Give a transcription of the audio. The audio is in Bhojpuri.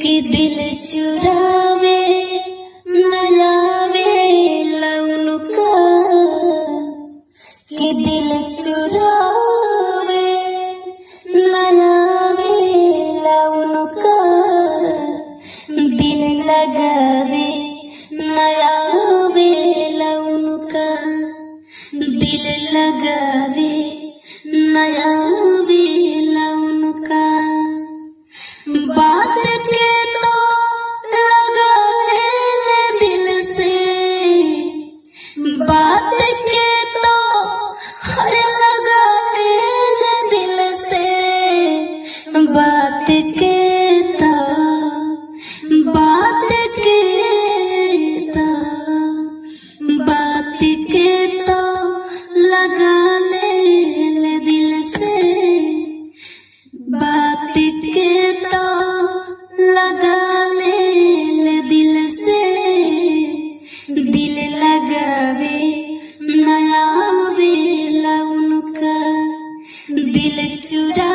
कि दिल चुरावे नयावे लौनुका, कि दिल चुरावे नयावे लौनुका, दिल लगावे नयावे लौनुका, दिल लगावे नयावे लौनुका। बात के तो लगा ले दिल से, बात के तो हर लगा ले दिल से, बात के तो बात के तो बात के तो लगा ले दिल से, बात के तो लगा ले दिल से, दिल लगावे नयावे लौनुका, दिल चुरा